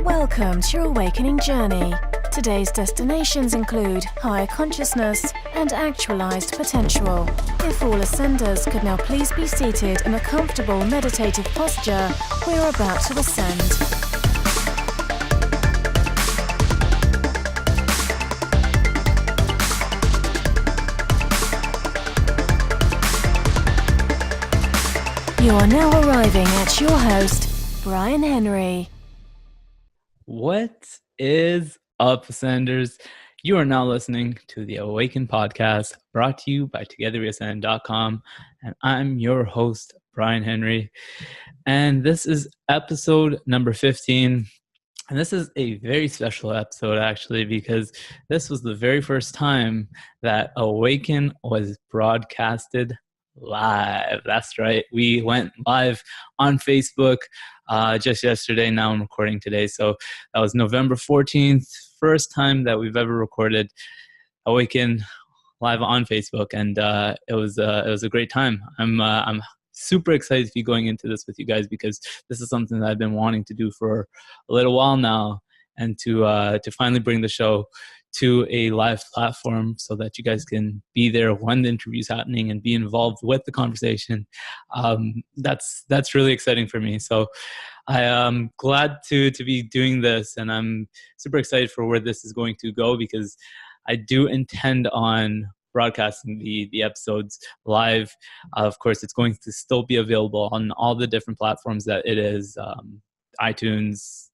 Welcome to your awakening journey. Today's destinations include higher consciousness and actualized potential. If all ascenders could now please be seated in a comfortable meditative posture, we are about to ascend. You are now arriving at your host, Bryan Henry. What is up, Ascenders? You are now listening to the Awaken podcast, brought to you by togetherweascend.com, and I'm your host, Bryan Henry. And this is episode number 15. And this is a very special episode, actually, because this was the very first time that Awaken was broadcasted live. That's right. We went live on Facebook just yesterday. Now I'm recording today. So that was November 14th, first time that we've ever recorded Awaken live on Facebook. And it was a great time. I'm super excited to be going into this with you guys because this is something that I've been wanting to do for a little while now, and to finally bring the show to a live platform so that you guys can be there when the interview's happening and be involved with the conversation. That's really exciting for me. So I am glad to be doing this, and I'm super excited for where this is going to go, because I do intend on broadcasting the episodes live. Of course, it's going to still be available on all the different platforms that it is, iTunes,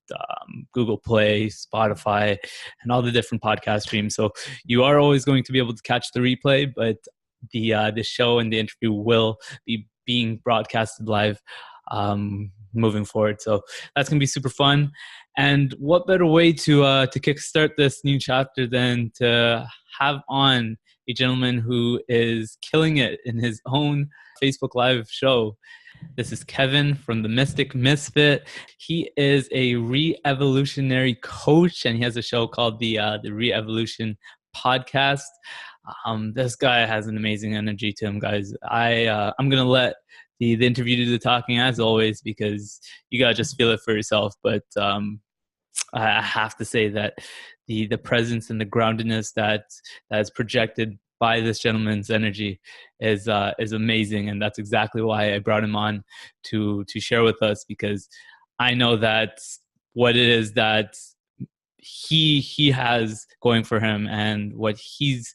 Google Play, Spotify, and all the different podcast streams. So you are always going to be able to catch the replay, but the show and the interview will be being broadcasted live moving forward. So that's gonna be super fun. And what better way to kickstart this new chapter than to have on a gentleman who is killing it in his own Facebook Live show. This is Kevin from the Mystic Misfit. He is a Evolutionary Coach, and he has a show called the Re-Evolution Podcast. This guy has an amazing energy to him, guys. I'm gonna let the interview do the talking, as always, because you gotta just feel it for yourself. But I have to say that the presence and the groundedness that is projected by this gentleman's energy is amazing, and that's exactly why I brought him on to share with us, because I know that what it is that he has going for him and what he's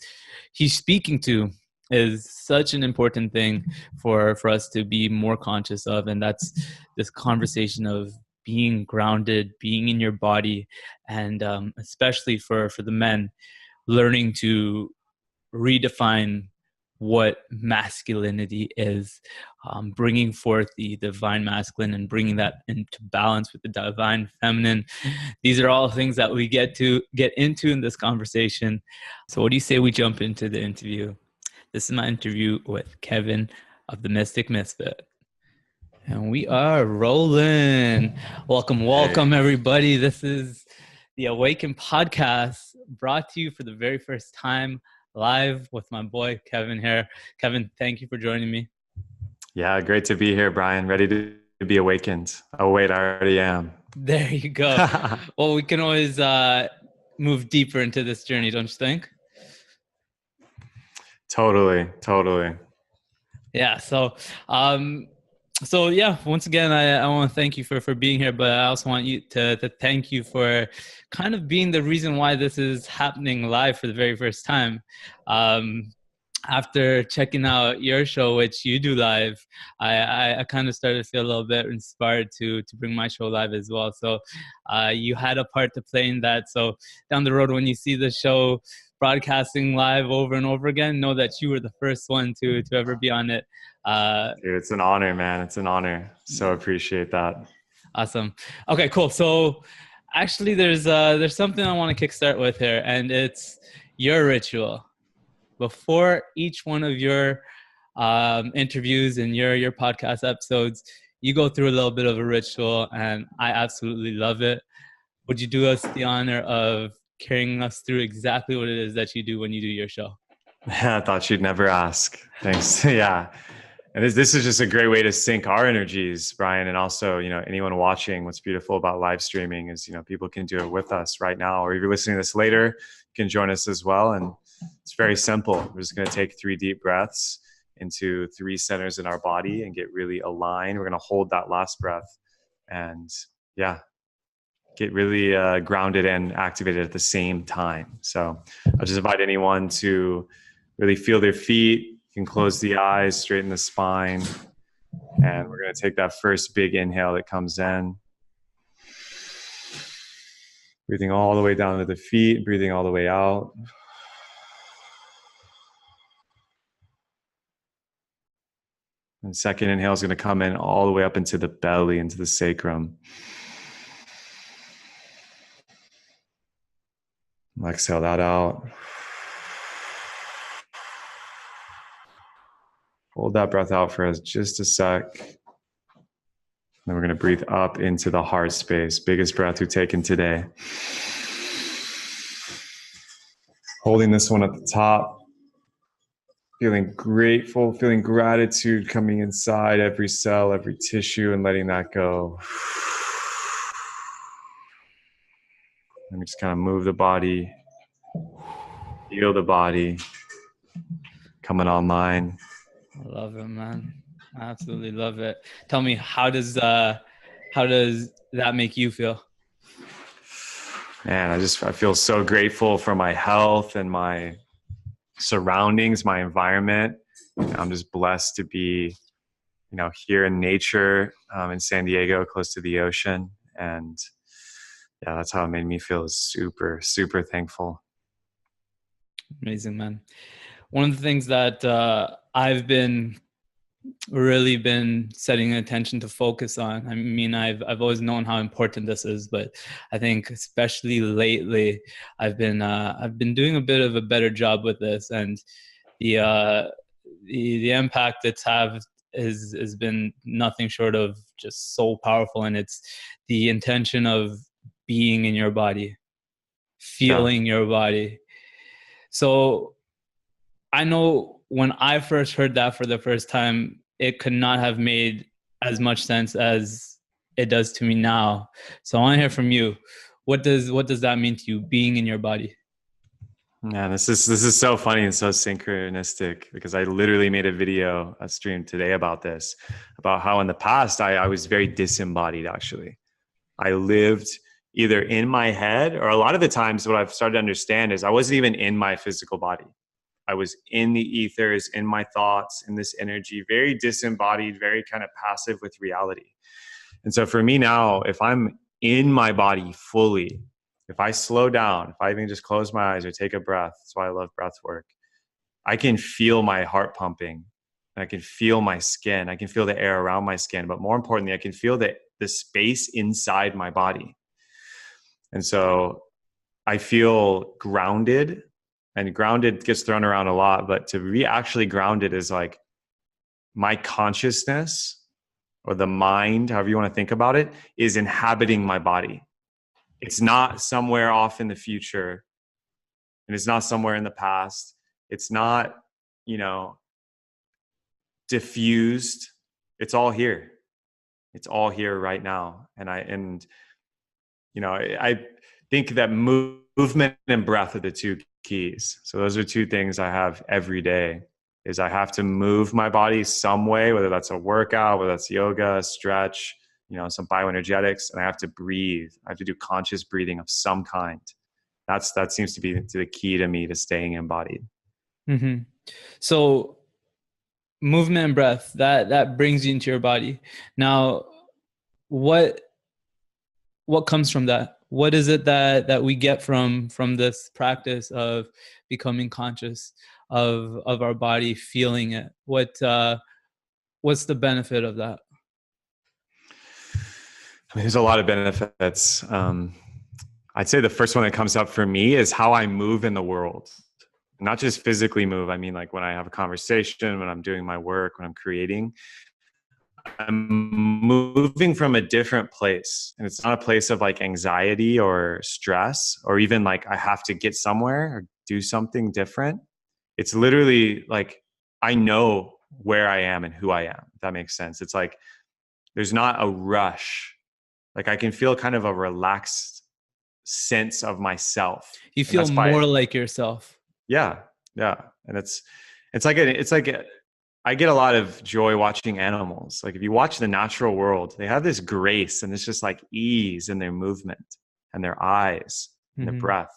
speaking to is such an important thing for us to be more conscious of, and that's this conversation of being grounded, being in your body, and especially for the men, learning to redefine what masculinity is, bringing forth the divine masculine and bringing that into balance with the divine feminine. These are all things that we get into in this conversation. So what do you say we jump into the interview? This is my interview with Kevin of the Mystic Misfit. And we are rolling. Welcome, everybody. This is the Awaken podcast, brought to you for the very first time live with my boy Kevin here. Kevin, thank you for joining me. Yeah, great to be here, Bryan. Ready to be awakened. Oh wait, I already am. There you go. Well, we can always move deeper into this journey, don't you think? Totally. Yeah. So yeah, once again, I want to thank you for being here, but I also want you to thank you for kind of being the reason why this is happening live for the very first time. After checking out your show, which you do live, I kind of started to feel a little bit inspired to bring my show live as well. So you had a part to play in that. So down the road, when you see the show broadcasting live over and over again, know that you were the first one to ever be on it. Dude, it's an honor, man. It's an honor. So appreciate that. Awesome. Okay, cool. So actually there's something I want to kickstart with here, and it's your ritual. Before each one of your interviews and your podcast episodes, you go through a little bit of a ritual, and I absolutely love it. Would you do us the honor of carrying us through exactly what it is that you do when you do your show? I thought you'd never ask. Thanks. Yeah. And this is just a great way to sync our energies, Bryan. And also, anyone watching, what's beautiful about live streaming is, people can do it with us right now, or if you're listening to this later, you can join us as well. And it's very simple. We're just going to take 3 deep breaths into 3 centers in our body and get really aligned. We're going to hold that last breath and get really grounded and activated at the same time. So I'll just invite anyone to really feel their feet. You can close the eyes, straighten the spine. And we're going to take that first big inhale that comes in. Breathing all the way down to the feet, breathing all the way out. And second inhale is going to come in all the way up into the belly, into the sacrum. Exhale that out. Hold that breath out for us just a sec. Then we're going to breathe up into the heart space. Biggest breath we've taken today. Holding this one at the top. Feeling grateful, feeling gratitude coming inside every cell, every tissue, and letting that go. Let me just kind of move the body, feel the body coming online. I love it, man. I absolutely love it. Tell me, how does that make you feel? Man, I feel so grateful for my health and my surroundings, my environment. I'm just blessed to be, here in nature, in San Diego, close to the ocean. And that's how it made me feel. Super, super thankful. Amazing, man. One of the things that I've really been setting attention to focus on. I mean, I've always known how important this is, but I think especially lately, I've been doing a bit of a better job with this, and the impact it's had has been nothing short of just so powerful. And it's the intention of being in your body, feeling your body. So I know when I first heard that for the first time, it could not have made as much sense as it does to me now. So I want to hear from you. What does that mean to you, being in your body? Yeah, this is so funny and so synchronistic, because I literally made a stream today about this, about how in the past I was very disembodied. Actually, I lived either in my head, or a lot of the times what I've started to understand is I wasn't even in my physical body. I was in the ethers, in my thoughts, in this energy, very disembodied, very kind of passive with reality. And so for me now, if I'm in my body fully, if I slow down, if I even just close my eyes or take a breath, that's why I love breath work, I can feel my heart pumping. I can feel my skin. I can feel the air around my skin. But more importantly, I can feel the space inside my body. And so I feel grounded. And grounded gets thrown around a lot, but to be actually grounded is like my consciousness, or the mind, however you want to think about it, is inhabiting my body. It's not somewhere off in the future, and it's not somewhere in the past. It's not, diffused. It's all here. It's all here right now. And I think that movement and breath are the 2 keys. So those are 2 things I have every day. Is I have to move my body some way, whether that's a workout, whether that's yoga, stretch, some bioenergetics, and I have to breathe. I have to do conscious breathing of some kind. That seems to be the key to me to staying embodied. Mm-hmm. So movement and breath, that brings you into your body. Now, what comes from that? What is it that we get from this practice of becoming conscious of our body, feeling it? What's the benefit of that? I mean, there's a lot of benefits. I'd say the first one that comes up for me is how I move in the world. Not just physically move. I mean, like when I have a conversation, when I'm doing my work, when I'm creating, I'm moving from a different place. And it's not a place of like anxiety or stress, or even like I have to get somewhere or do something different. It's literally like, I know where I am and who I am. If that makes sense. It's like, there's not a rush. Like I can feel kind of a relaxed sense of myself. You feel more like yourself. Yeah. Yeah. And I get a lot of joy watching animals. Like if you watch the natural world, they have this grace and it's just like ease in their movement and their eyes and their breath.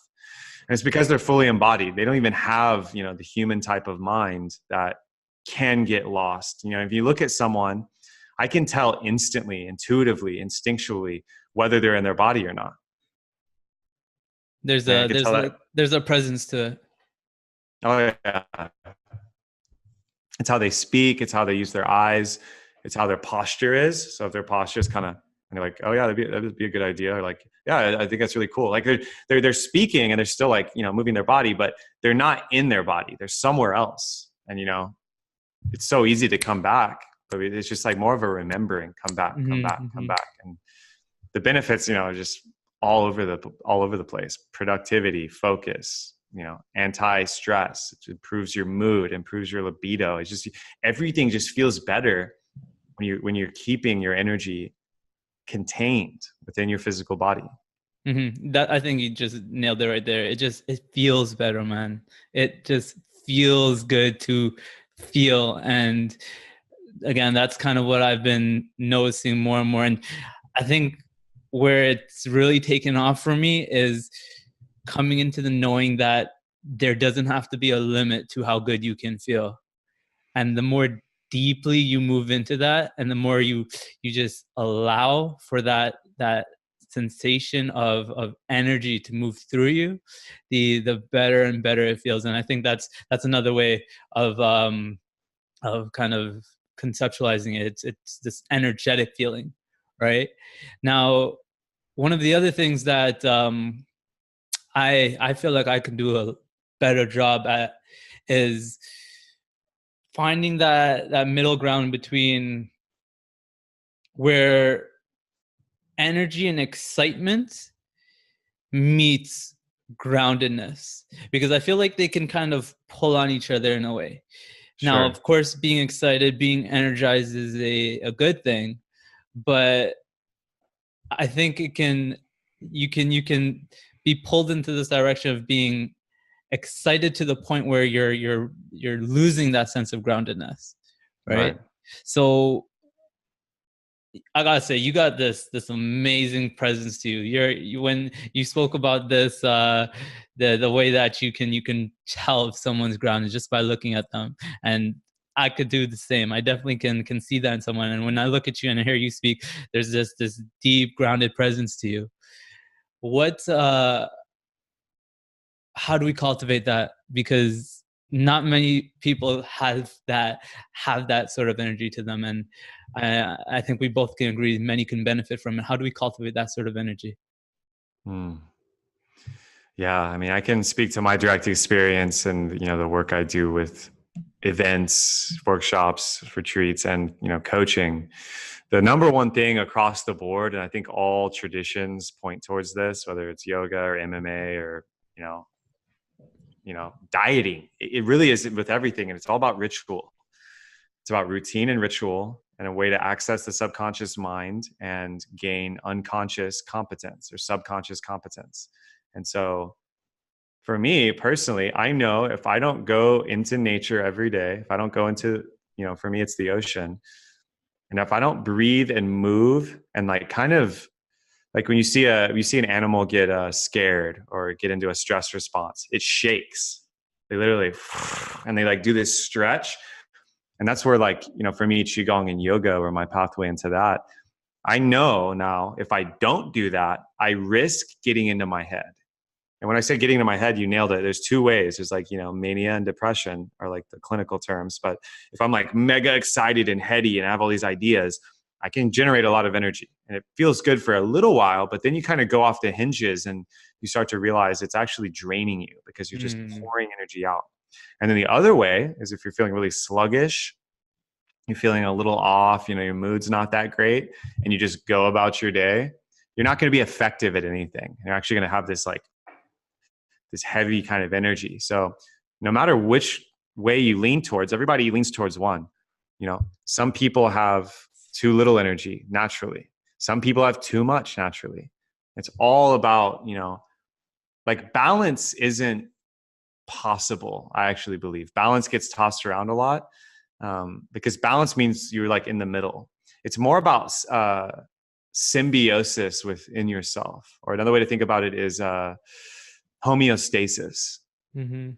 And it's because they're fully embodied. They don't even have, the human type of mind that can get lost. If you look at someone, I can tell instantly, intuitively, instinctually, whether they're in their body or not. There's a presence to it. Oh yeah. It's how they speak. It's how they use their eyes. It's how their posture is. So if their posture is kind of, and they're like, oh yeah, that'd be a good idea. Or like, yeah, I think that's really cool. Like they're speaking and they're still like, moving their body, but they're not in their body. They're somewhere else. And it's so easy to come back, but it's just like more of a remembering, come back. And the benefits, are just all over the place. Productivity, focus, anti-stress. It improves your mood, improves your libido. It's just, everything just feels better when you're keeping your energy contained within your physical body. That, I think you just nailed it right there. It feels better, man. It just feels good to feel. And again, that's kind of what I've been noticing more and more. And I think where it's really taken off for me is coming into the knowing that there doesn't have to be a limit to how good you can feel. And the more deeply you move into that, and the more you just allow for that sensation of energy to move through you, the better and better it feels. And I think that's another way of kind of conceptualizing it. It's this energetic feeling, right? Now, one of the other things that I feel like I can do a better job at is finding that middle ground between where energy and excitement meets groundedness, because I feel like they can kind of pull on each other in a way. Sure. Now, of course, being excited, being energized is a good thing, but I think you can be pulled into this direction of being excited to the point where you're losing that sense of groundedness, right? So I gotta say, you got this amazing presence to you. When you spoke about this, the way that you can tell if someone's grounded just by looking at them, and I could do the same. I definitely can see that in someone. And when I look at you and I hear you speak, there's this deep, grounded presence to you. How do we cultivate that? Because not many people have that sort of energy to them. And I think we both can agree many can benefit from it. How do we cultivate that sort of energy? Yeah, I mean, I can speak to my direct experience and, the work I do with events, workshops, retreats, and, coaching. The number one thing across the board, and I think all traditions point towards this, whether it's yoga or MMA or, dieting, it really is with everything. And it's all about ritual. It's about routine and ritual, and a way to access the subconscious mind and gain unconscious competence or subconscious competence. And so for me personally, I know if I don't go into nature every day, if I don't go into, for me, it's the ocean. And if I don't breathe and move and kind of like when you see an animal get scared or get into a stress response, it shakes. They literally, and they do this stretch. And that's where for me, Qigong and yoga were my pathway into that. I know now if I don't do that, I risk getting into my head. And when I say getting into my head, you nailed it. There's two ways. There's mania and depression are the clinical terms. But if I'm mega excited and heady and I have all these ideas, I can generate a lot of energy and it feels good for a little while, but then you kind of go off the hinges and you start to realize it's actually draining you because you're just pouring energy out. And then the other way is if you're feeling really sluggish, you're feeling a little off, your mood's not that great, and you just go about your day, you're not going to be effective at anything. You're actually going to have this this heavy kind of energy. So no matter which way you lean towards, everybody leans towards one. Some people have too little energy naturally. Some people have too much naturally. It's all about, like balance isn't possible. I actually believe balance gets tossed around a lot because balance means you're like in the middle. It's more about symbiosis within yourself, or another way to think about it is homeostasis. Mm-hmm.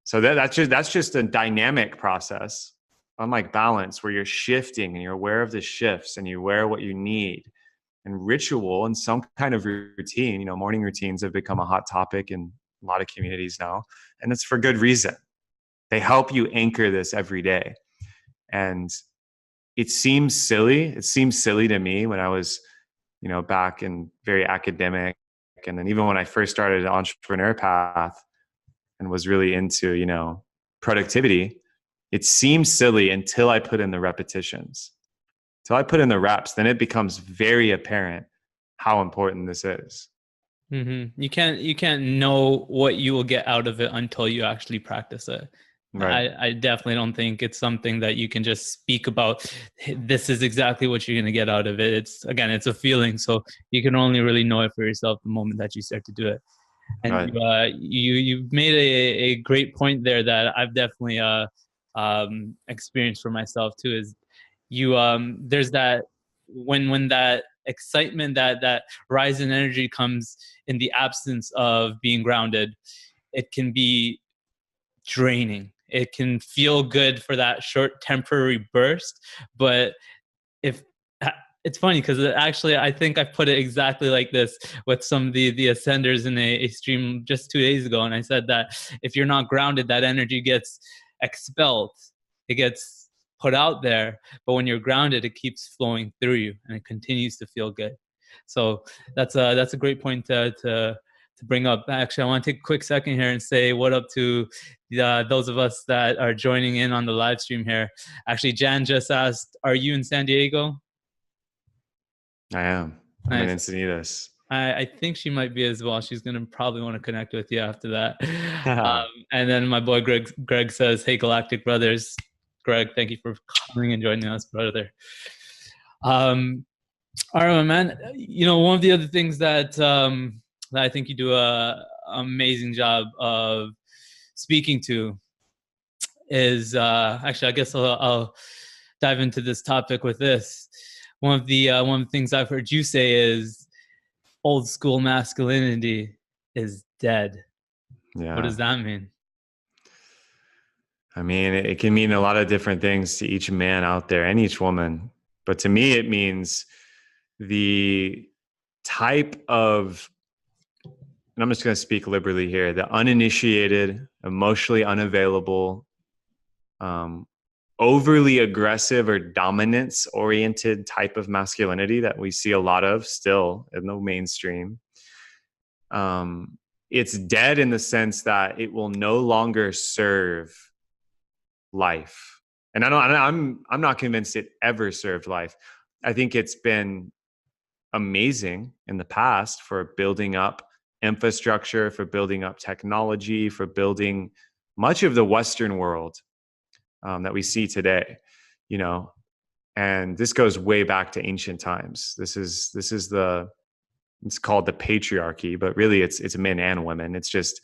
So that's just a dynamic process, unlike balance, where you're shifting and you're aware of the shifts and you're aware of what you need. And ritual and some kind of routine, morning routines have become a hot topic in a lot of communities now, and it's for good reason. They help you anchor this every day. And it seems silly. It seems silly to me when I was, back in very academic. And then even when I first started an entrepreneur path and was really into, productivity, it seems silly until I put in the repetitions. Till I put in the reps, then it becomes very apparent how important this is. Mm-hmm. You can't know what you will get out of it until you actually practice it. Right. I definitely don't think it's something that you can just speak about. This is exactly what you're going to get out of it. It's a feeling. So you can only really know it for yourself the moment that you start to do it. And Right. you made a great point there that I've definitely experienced for myself too. Is there's that when that excitement, that rise in energy comes in the absence of being grounded, it can be draining. It can feel good for that short temporary burst, but if it's funny because actually I think I put it exactly like this with some of the ascenders in a stream just 2 days ago, and I said that if you're not grounded, that energy gets expelled, it gets put out there, but when you're grounded, it keeps flowing through you and it continues to feel good. So that's a great point to bring up. Actually, I want to take a quick second here and say what up to those of us that are joining in on the live stream here. Actually, Jan just asked, are you in San Diego? I am. I'm in Nice. Encinitas. I think she might be as well. She's going to probably want to connect with you after that. And then my boy Greg says, hey, Galactic Brothers. Greg, thank you for coming and joining us, brother. All right, man. One of the other things that I think you do a amazing job of speaking to is actually, I guess I'll dive into this topic with this. One of the things I've heard you say is old school masculinity is dead. Yeah. What does that mean? I mean, it can mean a lot of different things to each man out there and each woman. But to me, it means the type of, and I'm just going to speak liberally here, the uninitiated, emotionally unavailable, overly aggressive or dominance oriented type of masculinity that we see a lot of still in the mainstream. It's dead in the sense that it will no longer serve life. And I'm not convinced it ever served life. I think it's been amazing in the past for building up infrastructure, for building up technology, for building much of the Western world that we see today, and this goes way back to ancient times. It's called the patriarchy, but really it's men and women. It's just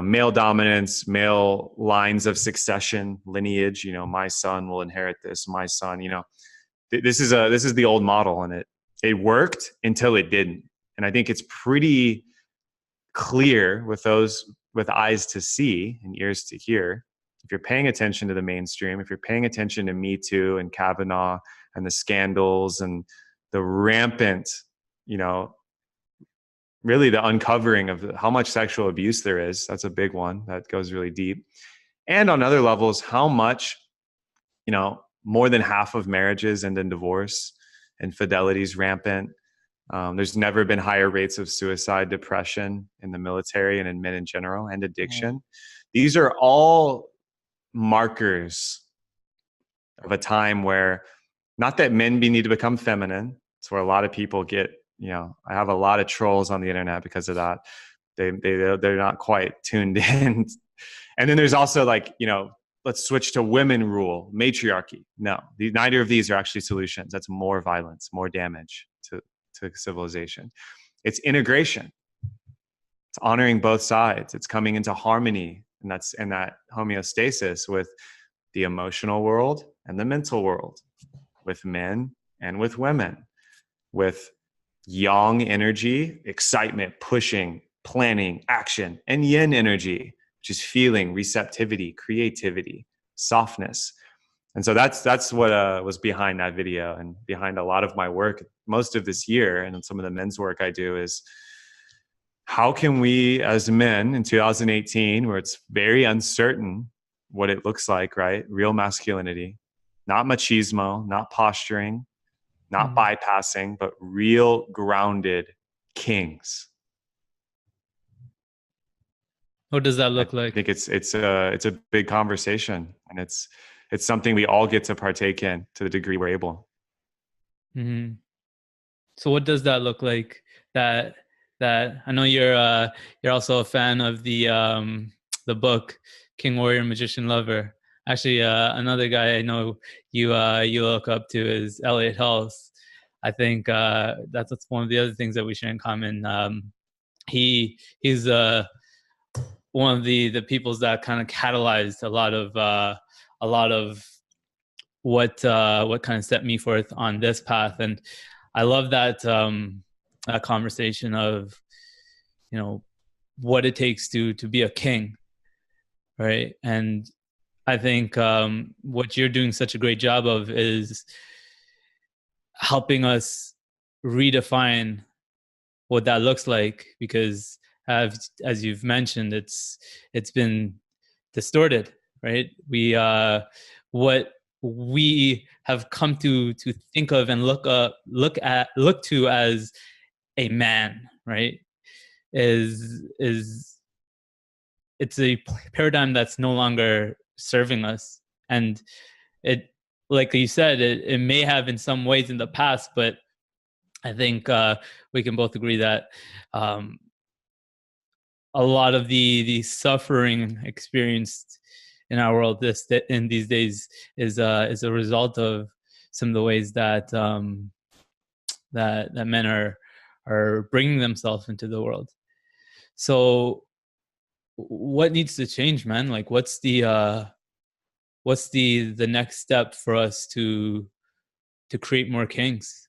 male dominance, male lines of succession, lineage. My son will inherit this. My son, this is the old model, and it worked until it didn't. And I think it's pretty clear with those with eyes to see and ears to hear. If you're paying attention to the mainstream, if you're paying attention to Me Too and Kavanaugh and the scandals and the rampant, really the uncovering of how much sexual abuse there is, that's a big one that goes really deep. And on other levels, how much, more than half of marriages end in divorce, infidelity is rampant. There's never been higher rates of suicide, depression in the military and in men in general, and addiction. These are all markers of a time where, not that men need to become feminine. It's where a lot of people get, I have a lot of trolls on the internet because of that. They're not quite tuned in. And then there's also let's switch to women rule, matriarchy. No, neither of these are actually solutions. That's more violence, more damage to civilization. It's integration. It's honoring both sides. It's coming into harmony, and that homeostasis with the emotional world and the mental world, with men and with women, with yang energy, excitement, pushing, planning, action, and yin energy, which is feeling, receptivity, creativity, softness. And so that's what was behind that video, and behind a lot of my work most of this year, and some of the men's work I do, is how can we as men in 2018, where it's very uncertain what it looks like, right? Real masculinity, not machismo, not posturing, not bypassing, but real grounded kings. What does that look like? I think it's a big conversation, and it's something we all get to partake in to the degree we're able. Mm-hmm. So what does that look like? That I know you're also a fan of the book King, Warrior, Magician, Lover. Actually, another guy I know you look up to is Elliot Hulse. I think that's one of the other things that we share in common. He's one of the peoples that kind of catalyzed a lot of what kind of set me forth on this path. And I love that that conversation of, you know, what it takes to be a king, right? And I think what you're doing such a great job of is helping us redefine what that looks like, because as you've mentioned, it's been distorted, right? What we have come to think of and look to as a man, right, is it's a paradigm that's no longer serving us. And it, like you said, it may have in some ways in the past, but I think we can both agree that a lot of the suffering experienced in our world in these days is a result of some of the ways that that men are bringing themselves into the world. So what needs to change, man? Like, what's the next step for us to create more kings?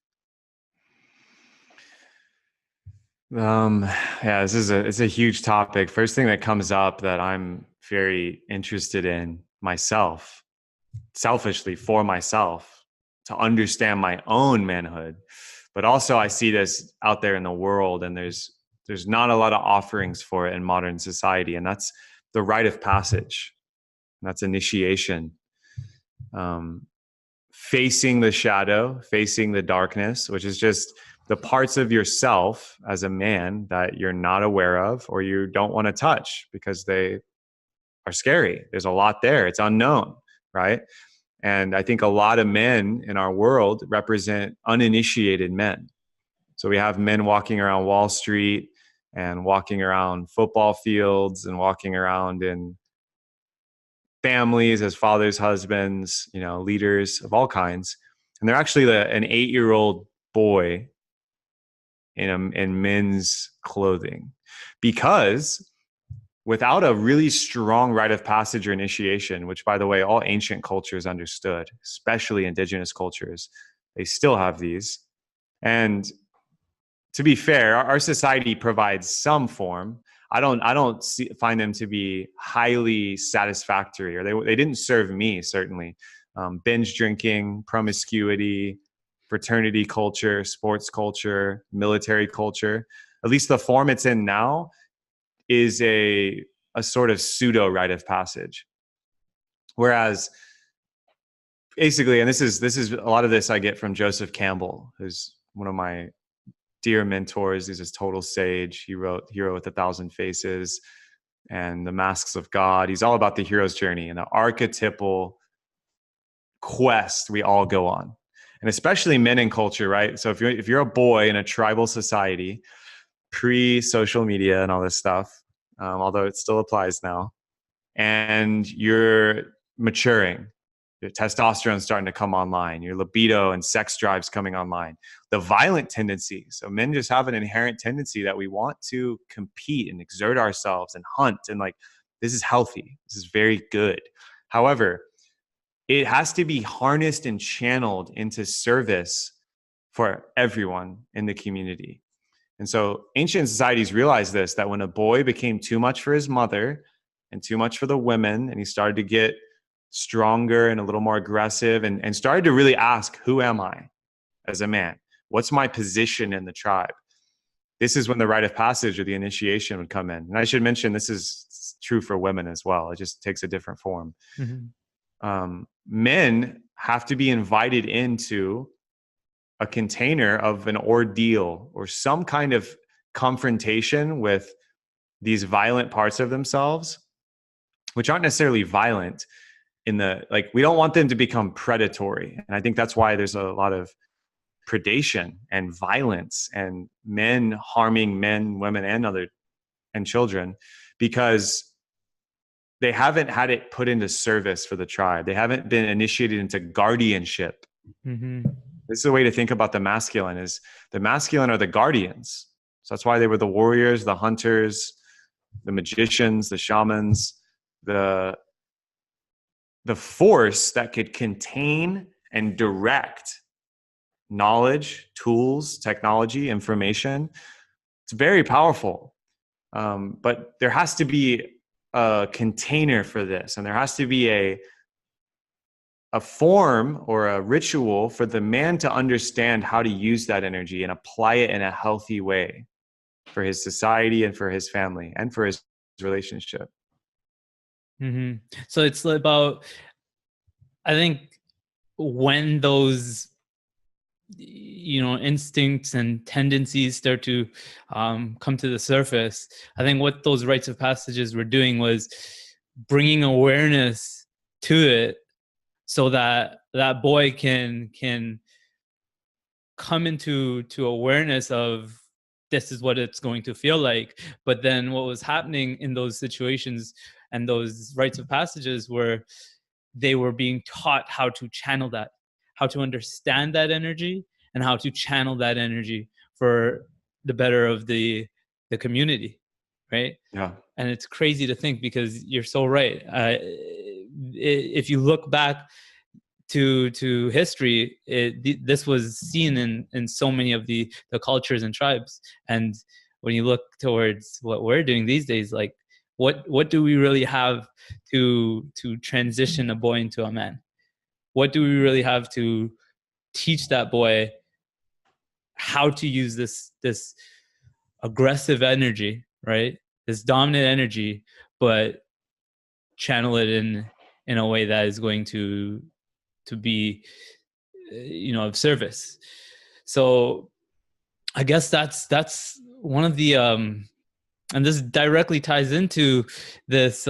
Yeah, it's a huge topic. First thing that comes up that I'm very interested in myself, selfishly for myself, to understand my own manhood, but also I see this out there in the world, and there's not a lot of offerings for it in modern society, and that's the rite of passage. That's initiation. Facing the shadow, facing the darkness, which is just the parts of yourself as a man that you're not aware of or you don't want to touch because they are scary. There's a lot there. It's unknown, right? And I think a lot of men in our world represent uninitiated men. So we have men walking around Wall Street and walking around football fields and walking around in families as fathers, husbands, you know, leaders of all kinds. And they're actually an 8-year-old boy in men's clothing, because without a really strong rite of passage or initiation, which, by the way, all ancient cultures understood, especially indigenous cultures, they still have these. And to be fair, our society provides some form. I don't find them to be highly satisfactory, or they didn't serve me, certainly. Binge drinking, promiscuity, fraternity culture, sports culture, military culture, at least the form it's in now, is a sort of pseudo rite of passage. Whereas basically, and this is a lot of this I get from Joseph Campbell, who's one of my dear mentors. He's this total sage. He wrote Hero with a Thousand Faces and The Masks of God. He's all about the hero's journey and the archetypal quest we all go on. And especially men in culture, right? So if you're a boy in a tribal society, pre-social media and all this stuff, although it still applies now, and you're maturing. Your testosterone starting to come online, your libido and sex drives coming online, the violent tendency. So men just have an inherent tendency that we want to compete and exert ourselves and hunt. And like, this is healthy. This is very good. However, it has to be harnessed and channeled into service for everyone in the community. And so ancient societies realized this, that when a boy became too much for his mother and too much for the women, and he started to get stronger and a little more aggressive and started to really ask, who am I as a man? What's my position in the tribe? This is when the rite of passage or the initiation would come in. And I should mention, this is true for women as well. It just takes a different form. Mm-hmm. Men have to be invited into a container of an ordeal or some kind of confrontation with these violent parts of themselves, which aren't necessarily violent in the, like, we don't want them to become predatory. And I think that's why there's a lot of predation and violence and men harming men, women, and children, because they haven't had it put into service for the tribe. They haven't been initiated into guardianship. Mm-hmm. This is a way to think about the masculine, is the masculine are the guardians. So that's why they were the warriors, the hunters, the magicians, the shamans, the force that could contain and direct knowledge, tools, technology, information. It's very powerful. But there has to be a container for this, and there has to be a form or a ritual for the man to understand how to use that energy and apply it in a healthy way for his society and for his family and for his relationship. Mm-hmm. So it's about, I think, when those, instincts and tendencies start to come to the surface, I think what those rites of passages were doing was bringing awareness to it, so that that boy can come into awareness of, this is what it's going to feel like. But then what was happening in those situations and those rites of passages were, they were being taught how to channel that, how to understand that energy, and how to channel that energy for the better of the community, right? Yeah. And it's crazy to think, because you're so right. If you look back to history, this was seen in so many of the cultures and tribes. And when you look towards what we're doing these days, like, what do we really have to transition a boy into a man? What do we really have to teach that boy how to use this aggressive energy, right? This dominant energy, but channel it in a way that is going to be, of service. So I guess that's one of the and this directly ties into this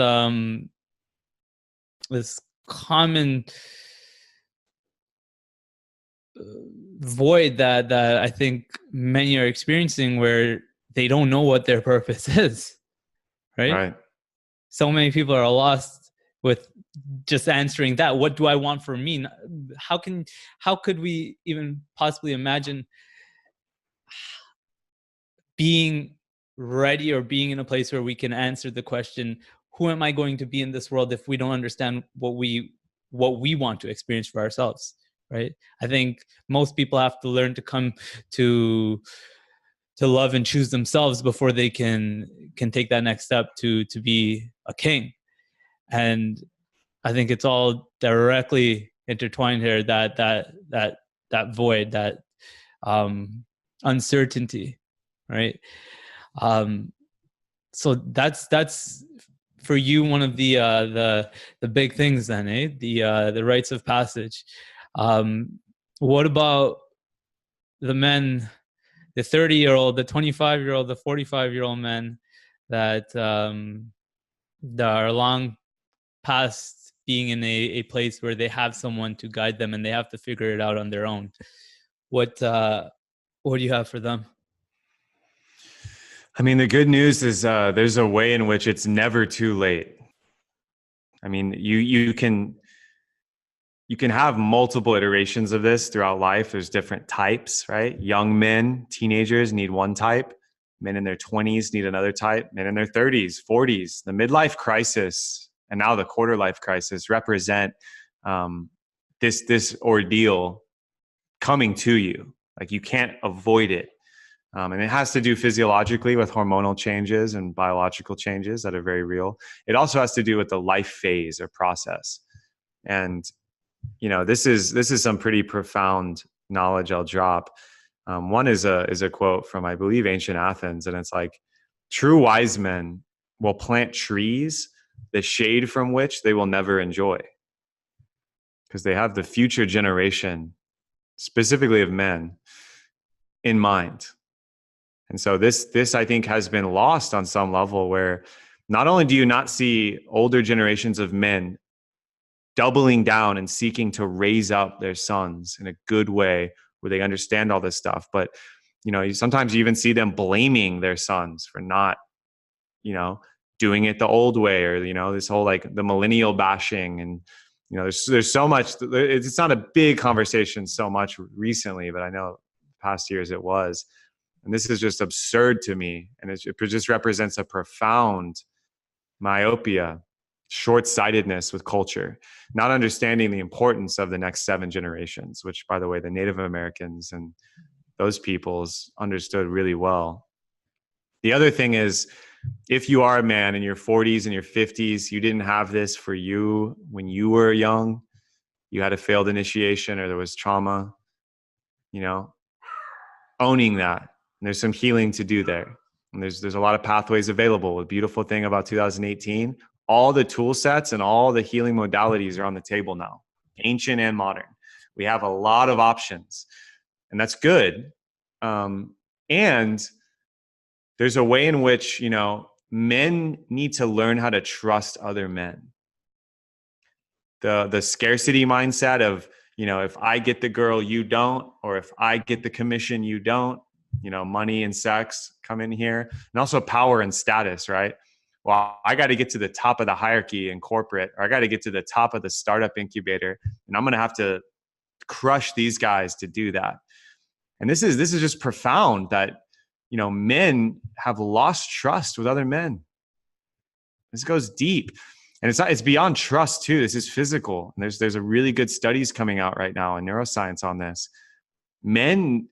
this common void that I think many are experiencing, where they don't know what their purpose is, right? So many people are lost with just answering that. What do I want for me? How could we even possibly imagine being ready or being in a place where we can answer the question, who am I going to be in this world, if we don't understand what we want to experience for ourselves, right? I think most people have to learn to come to love and choose themselves before they can take that next step to be a king. And I think it's all directly intertwined here, that void, that uncertainty, right? So that's for you one of the big things then, eh? The rites of passage. What about the men, the 30-year-old, the 25-year-old, the 45-year-old men that are long past being in a place where they have someone to guide them and they have to figure it out on their own? What do you have for them? I mean, the good news is there's a way in which it's never too late. I mean, you can have multiple iterations of this throughout life. There's different types, right? Young men, teenagers need one type. Men in their 20s need another type. Men in their 30s, 40s, the midlife crisis, and now the quarter life crisis represent this ordeal coming to you. Like, you can't avoid it. And it has to do physiologically with hormonal changes and biological changes that are very real. It also has to do with the life phase or process. And, this is some pretty profound knowledge I'll drop. One is a quote from, I believe, ancient Athens. And it's like, true wise men will plant trees, the shade from which they will never enjoy, because they have the future generation, specifically of men, in mind. And so this I think has been lost on some level, where not only do you not see older generations of men doubling down and seeking to raise up their sons in a good way where they understand all this stuff, but sometimes you even see them blaming their sons for not doing it the old way, or this whole, like, the millennial bashing. And there's so much. It's not a big conversation so much recently, but I know past years it was. And this is just absurd to me. And it just represents a profound myopia, short-sightedness with culture, not understanding the importance of the next 7 generations, which, by the way, the Native Americans and those peoples understood really well. The other thing is, if you are a man in your 40s and your 50s, you didn't have this for you when you were young, you had a failed initiation or there was trauma, owning that. And there's some healing to do there. And there's a lot of pathways available. The beautiful thing about 2018, all the tool sets and all the healing modalities are on the table now, ancient and modern. We have a lot of options, and that's good. And there's a way in which, men need to learn how to trust other men. The scarcity mindset of, if I get the girl, you don't, or if I get the commission, you don't, money and sex come in here, and also power and status, right? Well, I got to get to the top of the hierarchy in corporate, or I got to get to the top of the startup incubator, and I'm going to have to crush these guys to do that. And this is just profound, that, men have lost trust with other men. This goes deep. And it's beyond trust too. This is physical. And there's a really good studies coming out right now in neuroscience on this. Men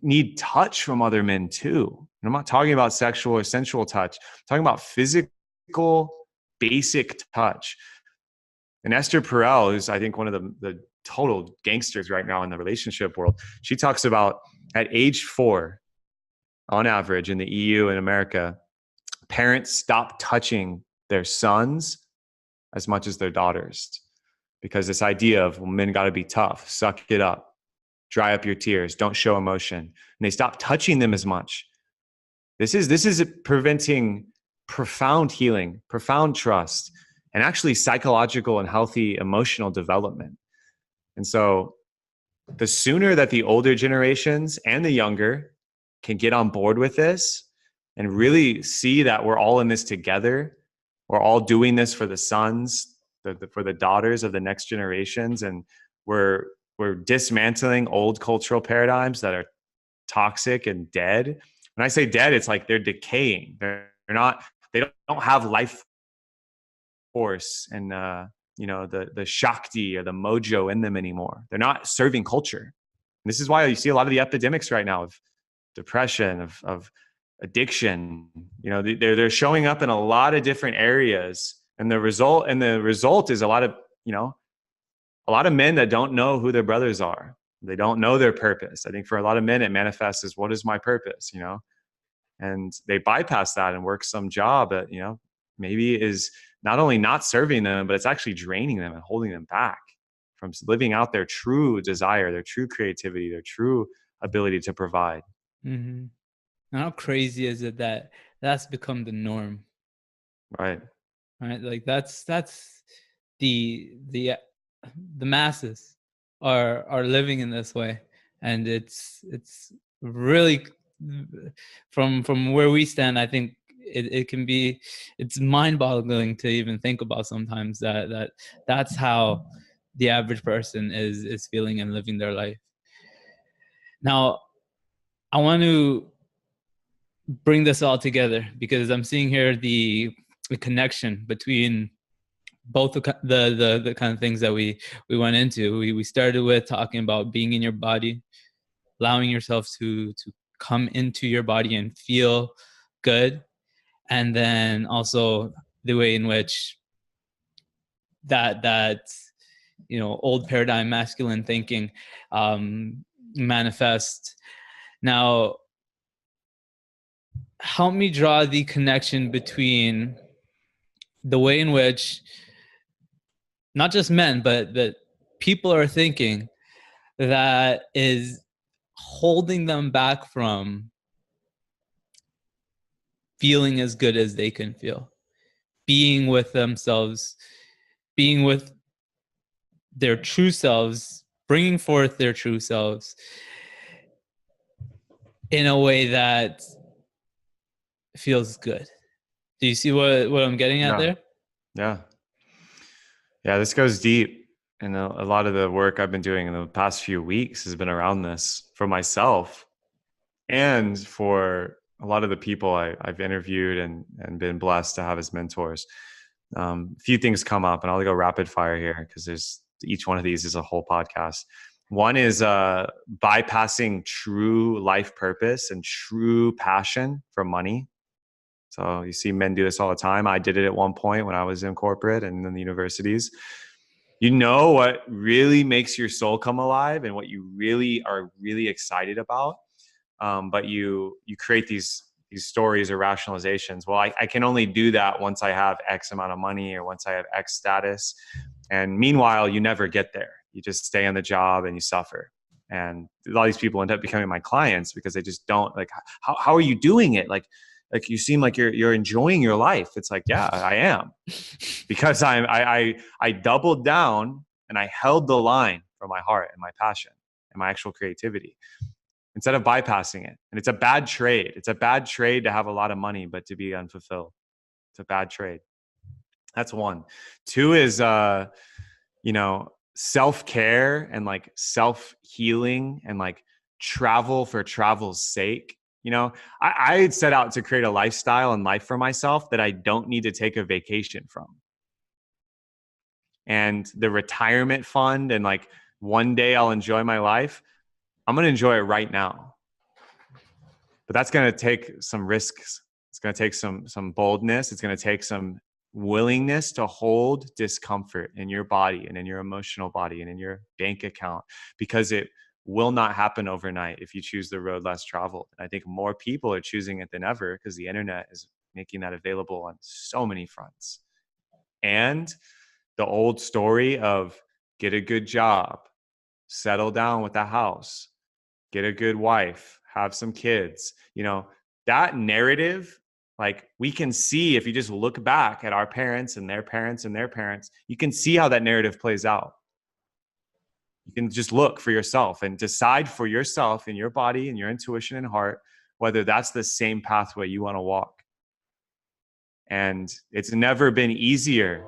need touch from other men too. And I'm not talking about sexual or sensual touch. I'm talking about physical, basic touch. And Esther Perel, who's, I think, one of the total gangsters right now in the relationship world, she talks about at age 4, on average in the EU and America, parents stop touching their sons as much as their daughters, because this idea of, well, men got to be tough, suck it up, dry up your tears, don't show emotion. And they stop touching them as much. This is preventing profound healing, profound trust, and actually psychological and healthy emotional development. And so the sooner that the older generations and the younger can get on board with this and really see that we're all in this together, we're all doing this for the sons, for the daughters of the next generations, and we're dismantling old cultural paradigms that are toxic and dead. When I say dead, it's like they're decaying. They don't have life force and the shakti or the mojo in them anymore. They're not serving culture. And this is why you see a lot of the epidemics right now of depression, of addiction. They're showing up in a lot of different areas, and the result is a lot of men that don't know who their brothers are. They don't know their purpose. I think for a lot of men, it manifests as, what is my purpose? And they bypass that and work some job that, maybe is not only not serving them, but it's actually draining them and holding them back from living out their true desire, their true creativity, their true ability to provide. Mm-hmm. And how crazy is it that that's become the norm? Right. Like that's the masses are living in this way, and it's really from where we stand. I think it can be, it's mind-boggling to even think about sometimes that's how the average person is feeling and living their life. Now, I want to bring this all together because I'm seeing here the connection between both the kind of things that we went into. We started with talking about being in your body, allowing yourself to come into your body and feel good, and then also the way in which that old paradigm masculine thinking manifests. Now, help me draw the connection between the way in which not just men, but that people are thinking that is holding them back from feeling as good as they can feel, being with themselves, being with their true selves, bringing forth their true selves in a way that feels good. Do you see what I'm getting at there? Yeah, this goes deep. And a lot of the work I've been doing in the past few weeks has been around this for myself and for a lot of the people I've interviewed and been blessed to have as mentors. A few things come up, and I'll go rapid fire here because there's each one of these is a whole podcast. One is bypassing true life purpose and true passion for money. So you see men do this all the time. I did it at one point when I was in corporate and in the universities. You know what really makes your soul come alive and what you really are really excited about. But you create these stories or rationalizations. Well, I can only do that once I have X amount of money or once I have X status. And meanwhile, you never get there. You just stay on the job and you suffer. And a lot of these people end up becoming my clients because they just don't like, how are you doing it? Like you seem like you're enjoying your life. It's like, yeah, I am, because I doubled down and I held the line for my heart and my passion and my actual creativity instead of bypassing it. And it's a bad trade. It's a bad trade to have a lot of money, but to be unfulfilled. It's a bad trade. That's one. Two is, self-care and like self-healing and like travel for travel's sake. I had set out to create a lifestyle and life for myself that I don't need to take a vacation from. And the retirement fund and like one day I'll enjoy my life. I'm going to enjoy it right now. But that's going to take some risks. It's going to take some boldness. It's going to take some willingness to hold discomfort in your body and in your emotional body and in your bank account, because it will not happen overnight if you choose the road less traveled. And I think more people are choosing it than ever because the internet is making that available on so many fronts. And the old story of get a good job, settle down with a house, get a good wife, have some kids, that narrative, like we can see if you just look back at our parents and their parents and their parents, you can see how that narrative plays out. You can just look for yourself and decide for yourself in your body and your intuition and heart whether that's the same pathway you want to walk. And it's never been easier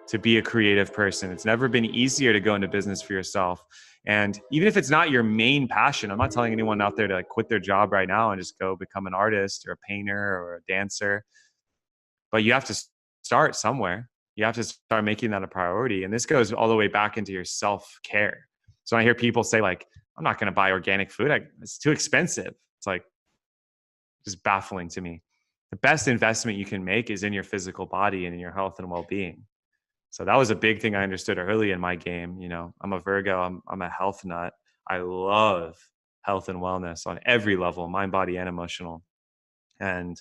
to be a creative person. It's never been easier to go into business for yourself. And even if it's not your main passion, I'm not telling anyone out there to like quit their job right now and just go become an artist or a painter or a dancer. But you have to start somewhere. You have to start making that a priority. And this goes all the way back into your self-care. So I hear people say like, I'm not going to buy organic food. It's too expensive. It's like just baffling to me. The best investment you can make is in your physical body and in your health and well-being. So that was a big thing I understood early in my game. I'm a Virgo. I'm a health nut. I love health and wellness on every level, mind, body, and emotional. And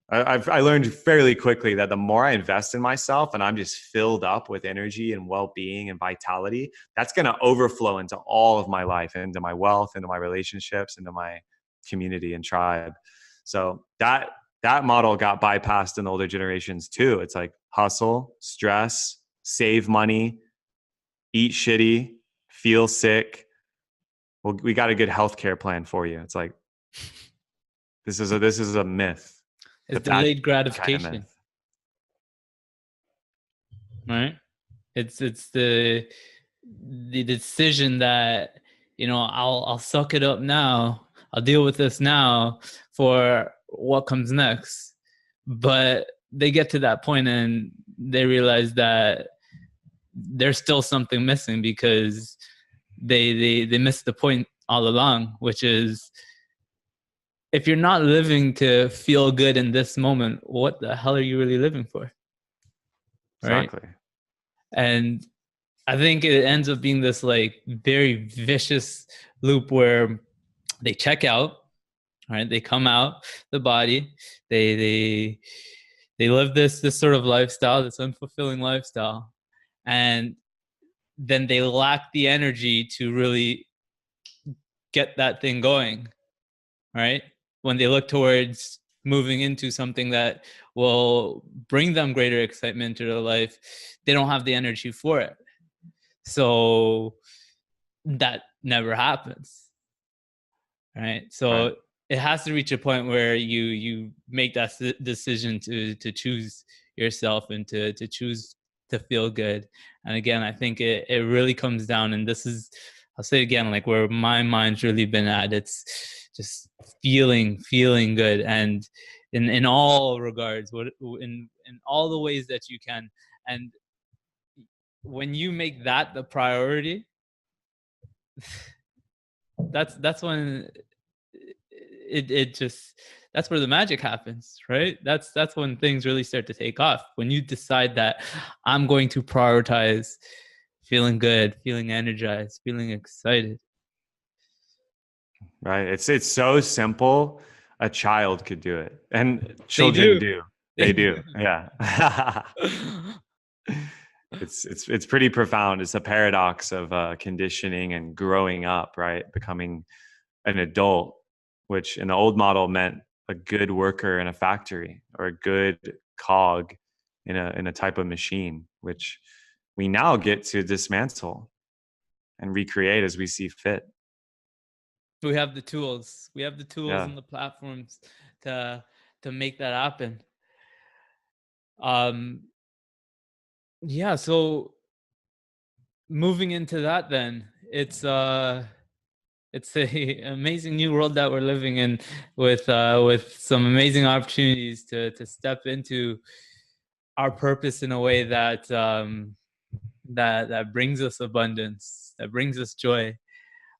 I learned fairly quickly that the more I invest in myself and I'm just filled up with energy and well-being and vitality, that's going to overflow into all of my life, into my wealth, into my relationships, into my community and tribe. So that model got bypassed in the older generations too. It's like hustle, stress, save money, eat shitty, feel sick. Well, we got a good healthcare plan for you. It's like, this is a myth. It's But that delayed kind of gratification, myth. right? It's the decision that, you know, I'll suck it up now. I'll deal with this now for what comes next. But they get to that point and they realize that there's still something missing because they missed the point all along, which is, if you're not living to feel good in this moment, what the hell are you really living for? Right? Exactly. And I think it ends up being this like very vicious loop where they check out, right? They come out the body, they live this sort of lifestyle, this unfulfilling lifestyle, and then they lack the energy to really get that thing going, right? When they look towards moving into something that will bring them greater excitement to their life, they don't have the energy for it. So that never happens, right? So Right. it has to reach a point where you make that decision to choose yourself and to choose to feel good. And again, I think it really comes down, and this is, I'll say it again, like where my mind's really been at, it's just feeling good, and in all regards, what in all the ways that you can. And when you make that the priority, that's when it just, that's where the magic happens, right? That's when things really start to take off, when you decide that I'm going to prioritize feeling good, feeling energized, feeling excited. Right. It's so simple. A child could do it, and They children do. do. They They do. do. Yeah. It's pretty profound. It's a paradox of conditioning and growing up, right? Becoming an adult, which in the old model meant a good worker in a factory or a good cog in a type of machine, which we now get to dismantle and recreate as we see fit. We have the tools. We have the tools Yeah. and the platforms to make that happen. Um yeah, so moving into that, then it's a amazing new world that we're living in, with some amazing opportunities to step into our purpose in a way that that brings us abundance, that brings us joy.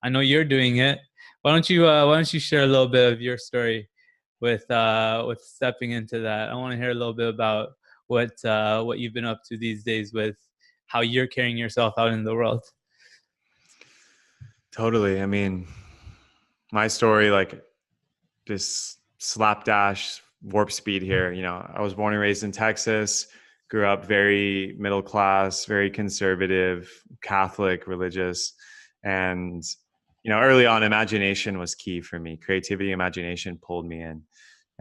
I know you're doing it. Why don't you share a little bit of your story with stepping into that? I want to hear a little bit about what you've been up to these days with how you're carrying yourself out in the world. Totally. I mean, my story, like, this slapdash warp speed here. You know, I was born and raised in Texas, grew up very middle class, very conservative, Catholic, religious. And, you know, early on, imagination was key for me. Creativity, imagination pulled me in.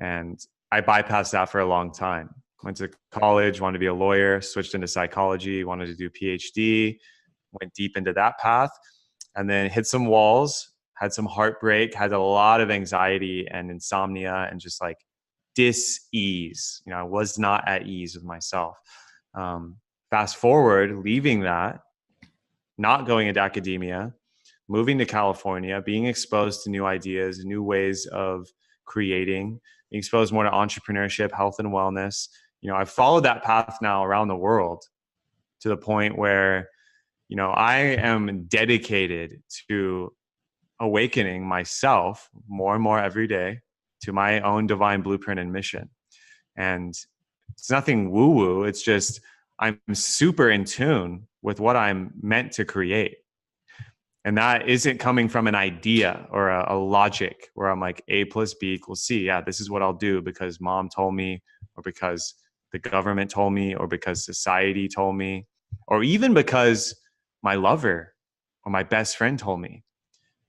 And I bypassed that for a long time. Went to college, wanted to be a lawyer, switched into psychology, wanted to do PhD, went deep into that path, and then hit some walls, had some heartbreak, had a lot of anxiety and insomnia and just like dis-ease. You know, I was not at ease with myself. Fast forward, leaving that, not going into academia, moving to California, being exposed to new ideas, new ways of creating, being exposed more to entrepreneurship, health and wellness. You know, I've followed that path now around the world to the point where, you know, I am dedicated to awakening myself more and more every day to my own divine blueprint and mission. And it's nothing woo woo. It's just, I'm super in tune with what I'm meant to create. And that isn't coming from an idea or a logic where I'm like, A plus B equals C. Yeah, this is what I'll do because mom told me, or because the government told me, or because society told me, or even because my lover or my best friend told me.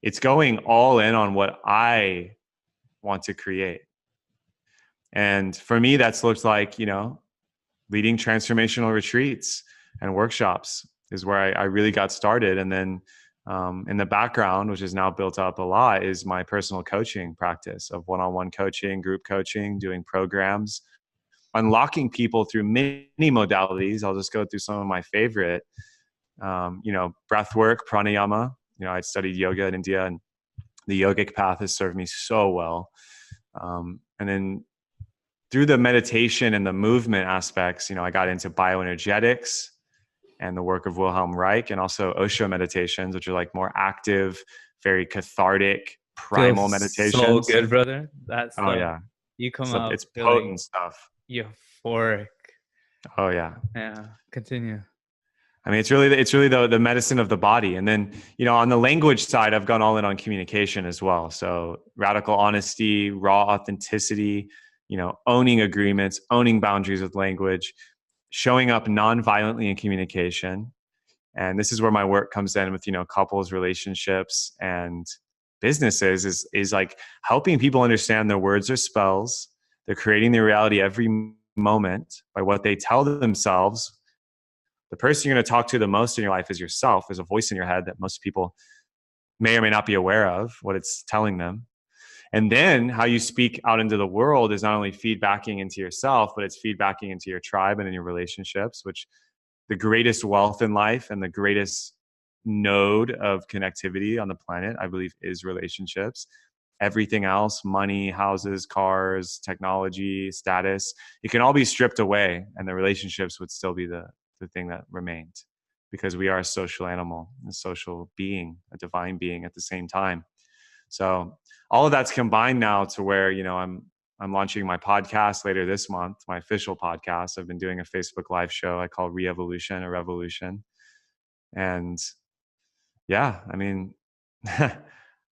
It's going all in on what I want to create. And for me, that's looked like, you know, leading transformational retreats and workshops is where I really got started. And then In the background, which is now built up a lot, is my personal coaching practice of one-on-one coaching, group coaching, doing programs, unlocking people through many modalities. I'll just go through some of my favorite, breath work, pranayama. I studied yoga in India, and the yogic path has served me so well. And then through the meditation and the movement aspects, I got into bioenergetics and the work of Wilhelm Reich, and also Osho meditations, which are like more active, very cathartic, primal Feels meditations. so good, brother. That's Yeah. you come So out it's feeling potent stuff. euphoric. Oh yeah. Yeah. Continue. I mean, it's really the medicine of the body. And then, on the language side, I've gone all in on communication as well. So radical honesty, raw authenticity, owning agreements, owning boundaries with language, showing up non-violently in communication. And this is where my work comes in with, couples, relationships, and businesses is like helping people understand their words are spells. They're creating their reality every moment by what they tell themselves. The person you're going to talk to the most in your life is yourself. There's a voice in your head that most people may or may not be aware of what it's telling them. And then how you speak out into the world is not only feedbacking into yourself, but it's feedbacking into your tribe and in your relationships, which the greatest wealth in life and the greatest node of connectivity on the planet, I believe, is relationships. Everything else, money, houses, cars, technology, status, it can all be stripped away, and the relationships would still be the thing that remained, because we are a social animal, a social being, a divine being at the same time. So all of that's combined now to where, I'm launching my podcast later this month, my official podcast. I've been doing a Facebook Live show I call Re-Evolution, a Revolution. And yeah, I mean,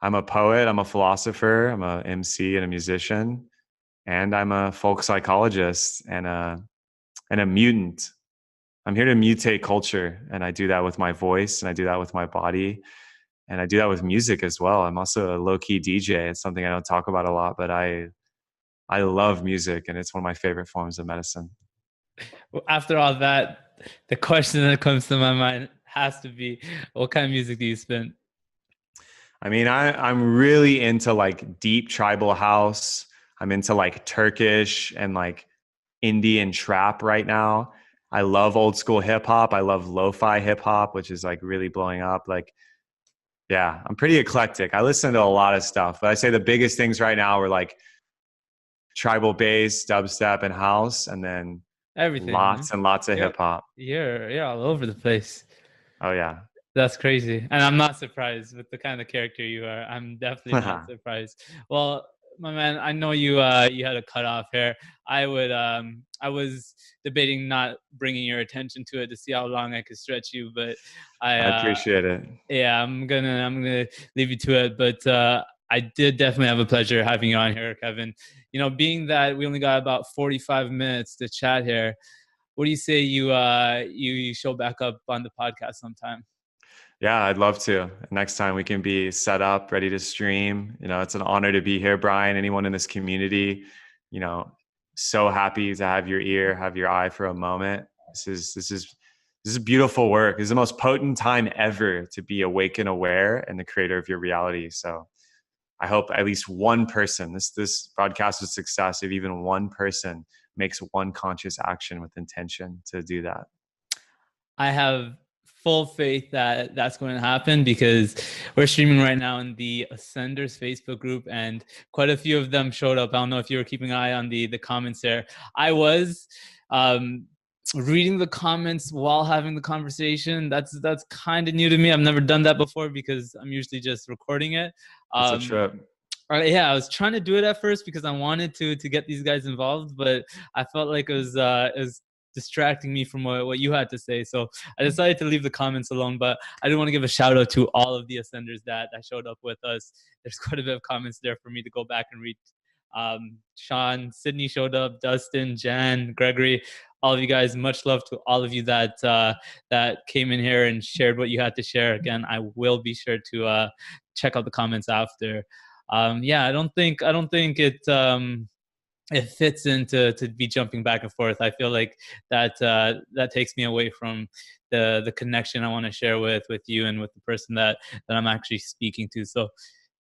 I'm a poet, I'm a philosopher, I'm a MC and a musician, and I'm a folk psychologist and a mutant. I'm here to mutate culture, and I do that with my voice, and I do that with my body, and I do that with music as well. I'm also a low-key DJ. It's something I don't talk about a lot, but I love music, and it's one of my favorite forms of medicine. Well, after all that, the question that comes to my mind has to be, what kind of music do you spin? I mean, I'm really into like deep tribal house. I'm into like Turkish and like Indian trap right now. I love old school hip hop. I love lo-fi hip hop, which is like really blowing up. Like, yeah, I'm pretty eclectic. I listen to a lot of stuff, but I say the biggest things right now are like tribal bass, dubstep, and house, and then Everything, lots and lots of hip hop. You're all over the place. Oh yeah. That's crazy. And I'm not surprised with the kind of character you are. I'm definitely not surprised. Well, my man, I know you you had a cutoff here. I was debating not bringing your attention to it to see how long I could stretch you, but I appreciate it. Yeah, I'm gonna leave you to it. But I did definitely have a pleasure having you on here, Kevin. Being that we only got about 45 minutes to chat here, what do you say you show back up on the podcast sometime? Yeah, I'd love to. Next time we can be set up, ready to stream. It's an honor to be here, Bryan. Anyone in this community, so happy to have your ear, have your eye for a moment. This is beautiful work. This is the most potent time ever to be awake and aware and the creator of your reality. So I hope at least one person, this broadcast is a success if even one person makes one conscious action with intention to do that. I have full faith that that's going to happen, because we're streaming right now in the Ascenders Facebook group, and quite a few of them showed up. I don't know if you were keeping an eye on the comments there. I was reading the comments while having the conversation. That's kind of new to me. I've never done that before because I'm usually just recording it. It's a trip. Yeah, I was trying to do it at first because I wanted to get these guys involved, but I felt like it was distracting me from what you had to say. So I decided to leave the comments alone, but I do want to give a shout out to all of the Ascenders that showed up with us. There's quite a bit of comments there for me to go back and read. Sean, Sydney showed up, Dustin, Jan, Gregory, all of you guys. Much love to all of you that came in here and shared what you had to share. Again, I will be sure to check out the comments after. Yeah, I don't think it it fits into to be jumping back and forth. I feel like that takes me away from the connection I want to share with you and with the person that I'm actually speaking to. So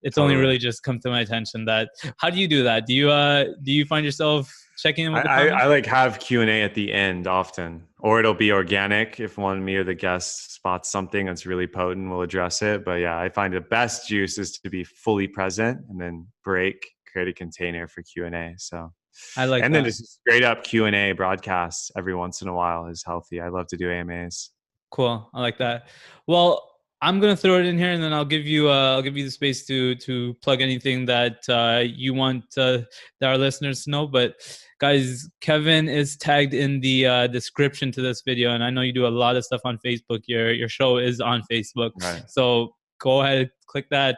it's only Totally. really just come to my attention that, how do you do that? Do you find yourself checking in with the I comments? like have Q&A at the end often, or it'll be organic. If me or the guest spots something that's really potent, we'll address it. But yeah, I find the best juice is to be fully present and then create a container for Q&A. So, I like and that. then just straight up Q&A broadcasts every once in a while is healthy. I love to do AMAs. Cool. I like that. Well, I'm gonna throw it in here, and then I'll give you the space to plug anything that you want that our listeners to know. But guys, Kevin is tagged in the description to this video, and I know you do a lot of stuff on Facebook. Your show is on Facebook, Right. so go ahead, click that.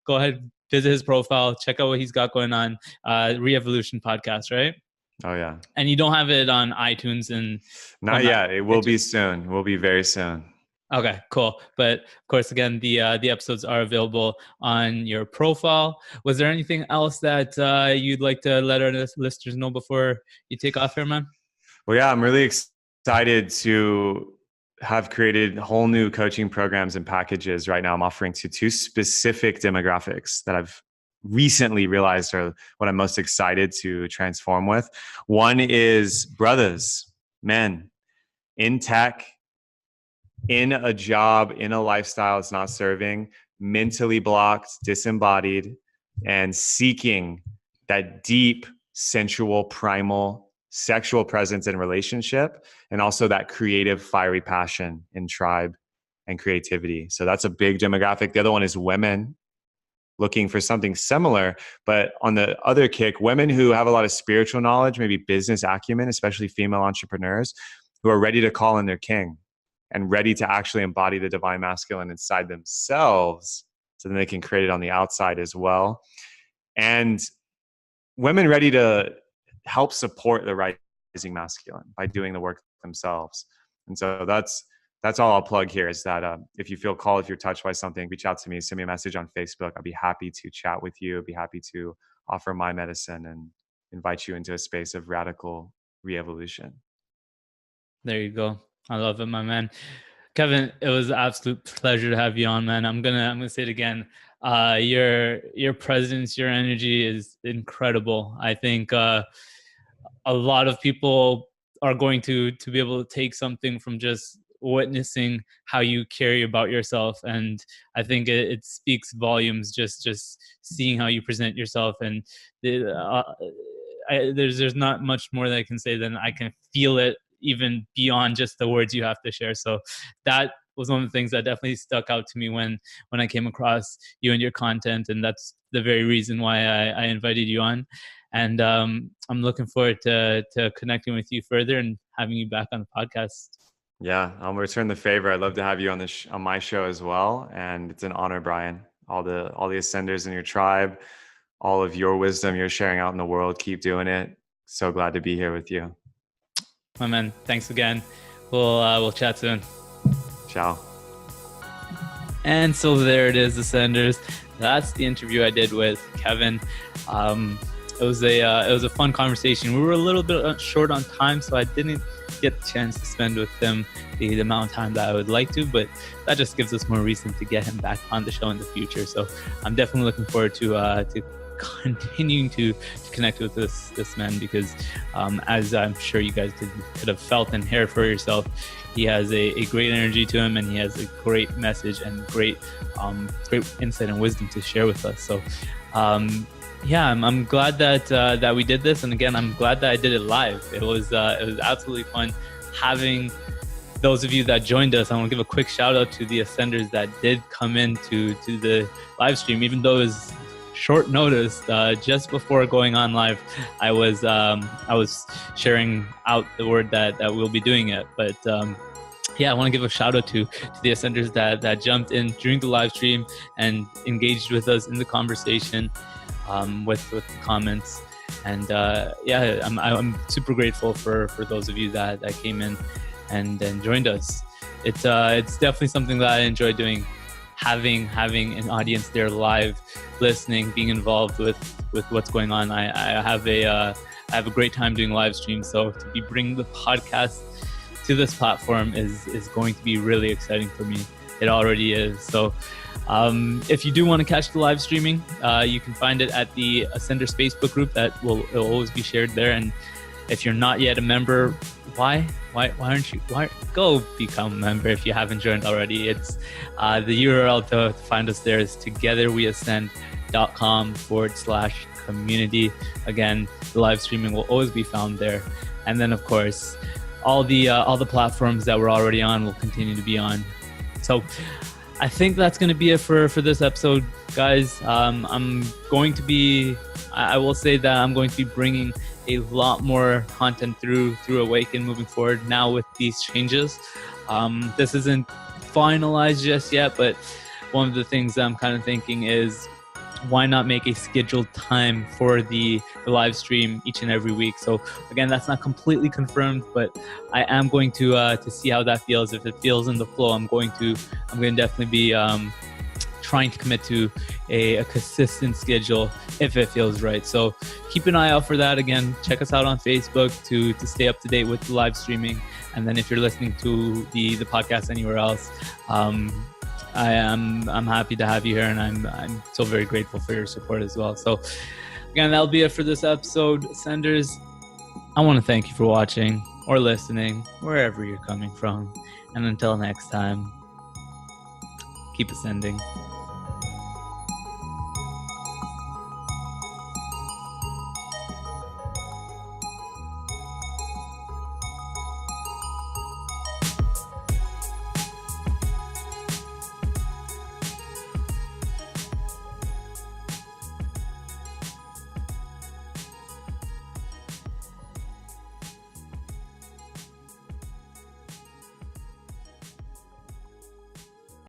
Go ahead, visit his profile, check out what he's got going on. Re-Evolution podcast, right? Oh yeah. And you don't have it on iTunes and Not yet. It will be soon. It will be very soon. Okay, cool. But of course, again, the episodes are available on your profile. Was there anything else that you'd like to let our listeners know before you take off here, man? Well, yeah, I'm really excited to have created whole new coaching programs and packages right now. I'm offering to 2 specific demographics that I've recently realized are what I'm most excited to transform with. One is brothers, men in tech, in a job, in a lifestyle it's not serving, mentally blocked, disembodied, and seeking that deep, sensual, primal, sexual presence in relationship, and also that creative, fiery passion in tribe and creativity. So that's a big demographic. The other one is women looking for something similar, but on the other kick, women who have a lot of spiritual knowledge, maybe business acumen, especially female entrepreneurs who are ready to call in their king and ready to actually embody the divine masculine inside themselves so then they can create it on the outside as well. And women ready to help support the rising masculine by doing the work themselves. And so that's all I'll plug here is that if you feel called, if you're touched by something, reach out to me, send me a message on Facebook. I'll be happy to chat with you. I'll be happy to offer my medicine and invite you into a space of radical re-evolution. There you go. I love it, my man. Kevin, it was an absolute pleasure to have you on, man. I'm gonna say it again. Your presence, your energy is incredible. I think a lot of people are going to be able to take something from just witnessing how you carry about yourself, and I think it speaks volumes just seeing how you present yourself. And there's not much more that I can say than I can feel it even beyond just the words you have to share. So that was one of the things that definitely stuck out to me when I came across you and your content, and that's the very reason why I invited you on. And I'm looking forward to connecting with you further and having you back on the podcast. Yeah, I'll return the favor. I'd love to have you on on my show as well, and it's an honor, Bryan. All the ascenders in your tribe, all of your wisdom you're sharing out in the world. Keep doing it. So glad to be here with you. My man, thanks again. We'll chat soon. Ciao. And so there it is, Ascenders. That's the interview I did with Kevin. It was a fun conversation. We were a little bit short on time, so I didn't get the chance to spend with him the amount of time that I would like to, but that just gives us more reason to get him back on the show in the future. So I'm definitely looking forward to continuing to connect with this man, because as I'm sure you guys could have felt and heard for yourself, he has a great energy to him, and he has a great message and great insight and wisdom to share with us. So yeah, I'm glad that we did this, and again, I'm glad that I did it live. It was absolutely fun having those of you that joined us. I want to give a quick shout out to the Ascenders that did come in to the live stream, even though it was short notice. Just before going on live, I was sharing out the word that we'll be doing it. But yeah, I want to give a shout out to the Ascenders that jumped in during the live stream and engaged with us in the conversation with the comments. And yeah, I'm super grateful for those of you that came in and joined us. It's definitely something that I enjoy doing. having an audience there live, listening, being involved with what's going on. I have a great time doing live streams. So to be bringing the podcast to this platform is going to be really exciting for me. It already is. So if you do want to catch the live streaming, you can find it at the Ascenders Facebook group. It'll always be shared there. And if you're not yet a member, why aren't you? Go become a member if you haven't joined already. It's the URL to find us there is togetherweascend.com/community. Again, the live streaming will always be found there. And then of course, all the platforms that we're already on will continue to be on. So I think that's going to be it for this episode, guys. I will say that I'm going to be bringing a lot more content through Awaken moving forward now with these changes. This isn't finalized just yet, but one of the things I'm kind of thinking is, why not make a scheduled time for the live stream each and every week? So again, that's not completely confirmed, but I am going to see how that feels. If it feels in the flow, I'm going to definitely be trying to commit to a consistent schedule if it feels right. So keep an eye out for that. Again, check us out on Facebook to stay up to date with the live streaming. And then if you're listening to the podcast anywhere else, I'm happy to have you here, and I'm so very grateful for your support as well. So again, that'll be it for this episode. Senders, I want to thank you for watching or listening, wherever you're coming from. And until next time, keep ascending.